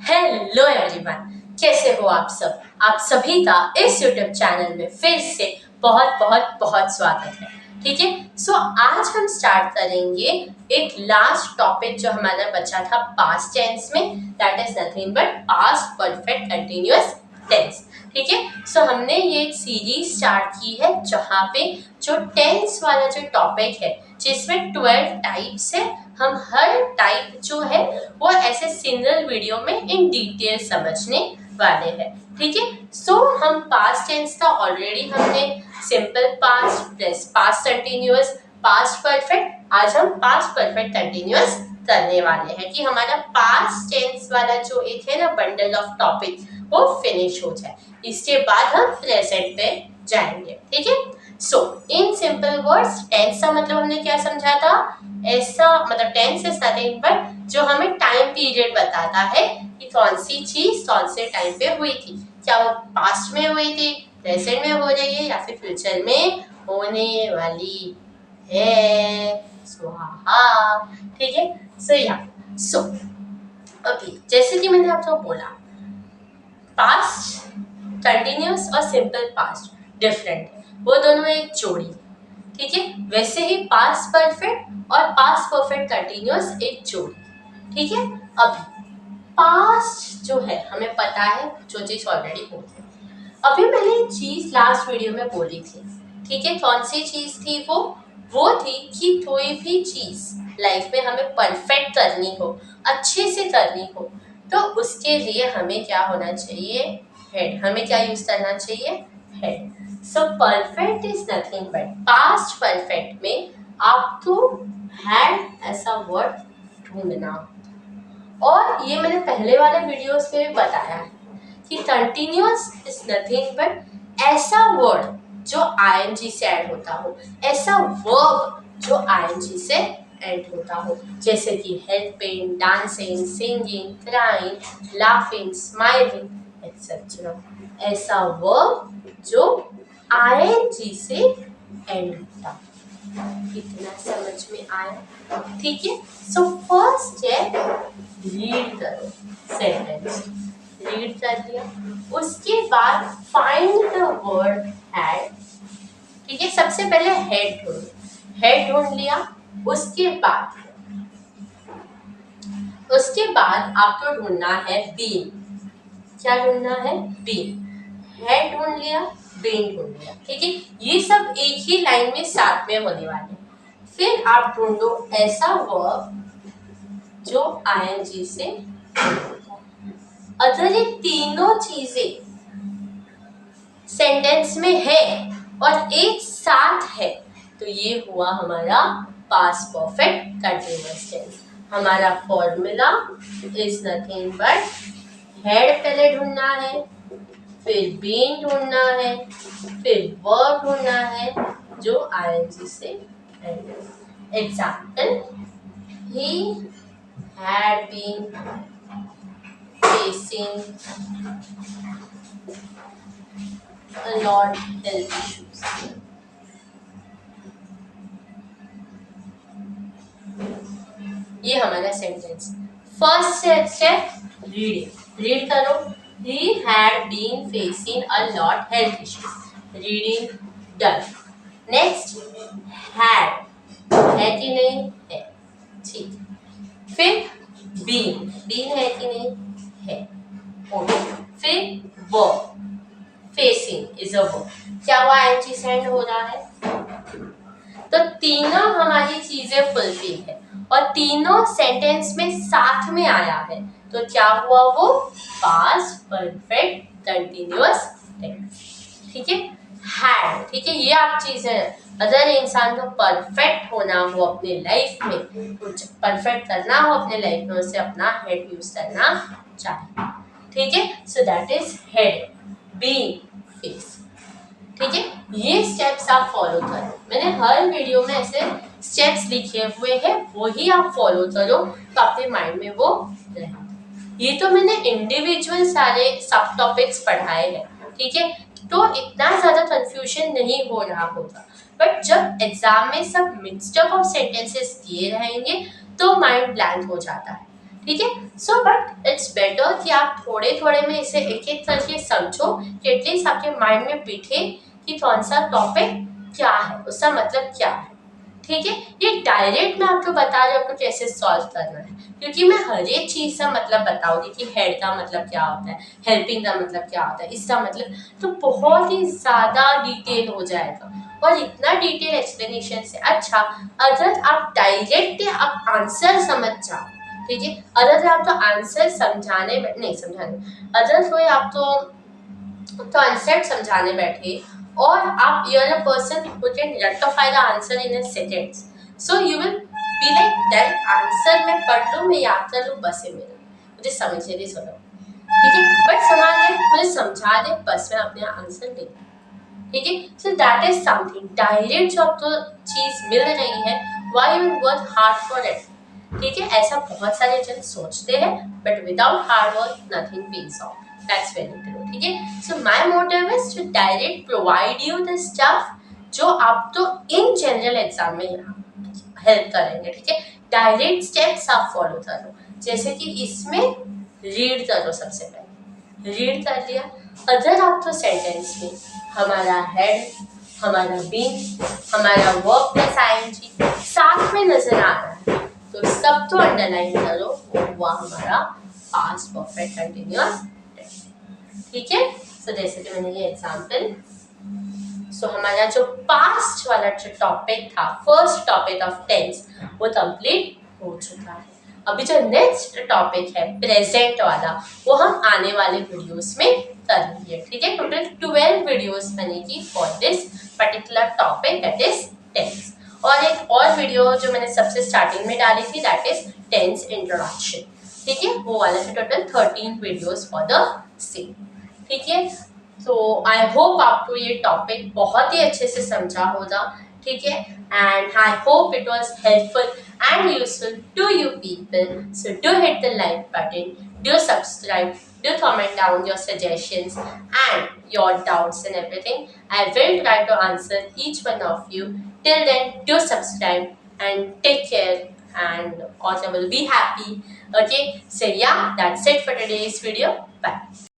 Hello everyone, कैसे हो आप सब। आप सभी का इस यूट्यूब चैनल में फिर से बहुत बहुत बहुत स्वागत है। ठीक है, सो आज हम स्टार्ट करेंगे एक लास्ट टॉपिक जो हमारा बचा था पास्ट टेंस में, that is nothing but past perfect continuous tense. ठीक है, सो हमने ये एक सीरीज स्टार्ट की है जहाँ पे जो टेंस वाला जो टॉपिक है जिसमें 12 टाइप्स है, हम हर टाइप जो है वो ऐसे सिंगल वीडियो में इन डिटेल समझने वाले हैं। ठीक है, सो हम पास्ट टेंस का ऑलरेडी हमने simple past, past continuous, past perfect, आज हम पास्ट परफेक्ट कंटिन्यूअस करने वाले हैं कि हमारा पास्ट टेंस वाला जो एक है ना बंडल ऑफ टॉपिक वो फिनिश हो जाए। इसके बाद हम प्रेजेंट पे जाएंगे। ठीक है, सो इन सिंपल वर्ड्स टेंस का मतलब हमने क्या समझा था, ऐसा मतलब टेंस इज नथिंग बट जो हमें टाइम पीरियड बताता है कि कौन सी चीज कौन से टाइम पे हुई थी, क्या वो पास्ट में हुई थी, प्रेजेंट में हो रही है या फिर फ्यूचर में होने वाली है। स्वाहा। ठीक है, सो अभी जैसे कि मैंने आपको बोला पास्ट कंटिन्यूअस और सिंपल पास्ट डिफरेंट है, वो दोनों एक जोड़ी। ठीक है, वैसे ही पास्ट परफेक्ट और पास्ट परफेक्ट कंटिन्यूअस एक जोड़ी। ठीक है, अभी पास्ट जो है हमें पता है जो चीज ऑलरेडी हो गई। अभी मैंने एक चीज लास्ट वीडियो में बोली थी। ठीक है, कौन सी चीज थी वो थी कि कोई भी चीज लाइफ में हमें परफेक्ट करनी हो, अच्छे से करनी हो, तो उसके लिए हमें क्या होना चाहिए, हेड। हमें क्या यूज करना चाहिए, head. So perfect is nothing but past perfect में आपको हैड ऐसा वर्ड ढूंढना। और ये मैंने पहले वाले वीडियोस में भी बताया है कि कंटिन्यूअस इज नथिंग बट ऐसा वर्ड जो आईएनजी से ऐड होता हो, ऐसा वर्ब जो आईएनजी से ऐड होता हो, जैसे कि helping, dancing, singing, crying, laughing, smiling etcetera. ऐसा वर्ब जो आईएनजी से एंड होता हो। कितना समझ में आया। ठीक है, सो फर्स्ट है रीड करो सेंटेंस। रीड कर दिया, उसके बाद फाइंड द वर्ड हैड। ठीक है, सबसे पहले हेड ढूंढ, हेड ढूंढ लिया। उसके बाद आपको ढूंढना है बीन। क्या ढूंढना है, बीन। हेड ढूंढ लिया, बीन ढूंढ लिया। ठीक है, ये सब एक ही लाइन में साथ में होने वाले। फिर आप ढूंढो ऐसा वर्ब जो आईएनजी से। अगर ये तीनों चीजें सेंटेंस में है और एक साथ है तो ये हुआ हमारा पास्ट परफेक्ट कंटीन्यूअस टेंस। हमारा formula is nothing but head पहले ढूंढना है, फिर बीन ढूंढना है, फिर वर्ब ढूंढना है जो आईएनजी से and. Example, he had been facing a lot health issues. ये हमारा sentence. First step reading. Read करो, he had been facing a lot health issues. Reading done. Next had है कि नहीं है, ठीक। फिर बीन, बीन है कि नहीं है, ओके। फिर verb, facing is a verb, क्या वो आईएनजी से एंड हो रहा है। तो तीनों हमारी चीजें फुलफिल है और तीनों सेंटेंस में साथ में आया है, तो क्या हुआ, वो पास्ट परफेक्ट कंटीन्यूअस टेंस। ठीक है, हैड। ठीक है, ये आप चीजें, अगर इंसान को परफेक्ट होना हो अपने लाइफ में, कुछ परफेक्ट करना हो अपने लाइफ में, उसे अपना हेड यूज करना चाहिए। ठीक है, so that is had, been, face. ठीक है, ये स्टेप्स आप फॉलो करो। मैंने हर वीडियो में ऐसे स्टेप्स लिखे हुए हैं, वही आप फॉलो करो तो आपके माइंड में वो रहेगा। ये तो मैंने इंडिविजुअल सारे सब टॉपिक्स पढ़ाए हैं। ठीक है, तो इतना ज्यादा कंफ्यूजन नहीं हो रहा होगा, बट जब एग्जाम में सब मिक्सचर ऑफ सेंटेंसेस दिए रहेंगे तो माइंड ब्लैंक हो जाता है। ठीक है, सो बट इट्स बेटर कि आप थोड़े थोड़े में इसे एक एक करके समझो कि एटलीस्ट आपके माइंड में बिठे कि कौन सा टॉपिक क्या है, उसका मतलब क्या है। ठीक है, ये डायरेक्ट मैं आपको बता रही हूँ आपको कैसे सॉल्व करना है, क्योंकि मैं हर एक चीज का मतलब बताऊंगी कि हेड का मतलब क्या होता है, हेल्पिंग का मतलब क्या होता है, इसका मतलब, तो बहुत ही ज्यादा डिटेल हो जाएगा। और इतना डिटेल एक्सप्लेनेशन से अच्छा अगर आप डायरेक्ट आप आंसर समझ जाओ। ठीक है, अदर आप तो आंसर समझाने नहीं समझाने, अदर कोई आप तो आंसर समझाने बैठे और आप you are a person who can rectify the answer in a seconds, so you will be like that answer मैं पढ़ लूं, मैं याद कर लूं, बस है मेरा, मुझे समझने नहीं सुनो। ठीक है, बट समान है मुझे समझा दे बस मैं अपने आंसर दे। ठीक है, so that is something direct जो आपको चीज मिल रही है, why you work hard for it. ठीक है, ऐसा बहुत सारे जन सोचते हैं, but without hard work nothing pays off, that's very true. ठीक है, so my motive is to direct provide you the stuff जो आप तो इन जनरल एग्जाम में हेल्प करेंगे। ठीक है, डायरेक्ट स्टेप्स आप फॉलो करो, जैसे कि इसमें रीड करो, सबसे पहले रीड कर लिया, अगर आपको सेंटेंस में हमारा हेड, हमारा बीन, हमारा वर्ब प्लस आईएनजी साथ में नजर आ रहा है तो सब तो अंडरलाइन करो, वो हुआ हमारा पास्ट परफेक्ट कंटिन्यूअस टेंस। ठीक है, सो जैसे कि मैंने ये एग्जांपल, सो हमारा जो पास्ट वाला जो टॉपिक था, फर्स्ट टॉपिक ऑफ टेंस, वो कंप्लीट हो चुका है। अभी जो नेक्स्ट टॉपिक है प्रेजेंट वाला, वो हम आने वाले वीडियोस में करेंगे। ठीक है, टोटल 12 वीडियोस बनेगी for this particular topic that is tense. और एक और वीडियो जो मैंने सबसे स्टार्टिंग में डाली थी दैट इज टेंस इंट्रोडक्शन। ठीक है, वो वाले थे total 13 videos for the same. ठीक है, तो आई होप आपको ये टॉपिक बहुत ही अच्छे से समझा होगा। ठीक है, and I hope it was helpful and useful to you people. So do hit the like button, do subscribe, do comment down your suggestions and your doubts and everything. I will try to answer each one of you. Till then, do subscribe and take care and also will be happy. Okay, so yeah, that's it for today's video. Bye.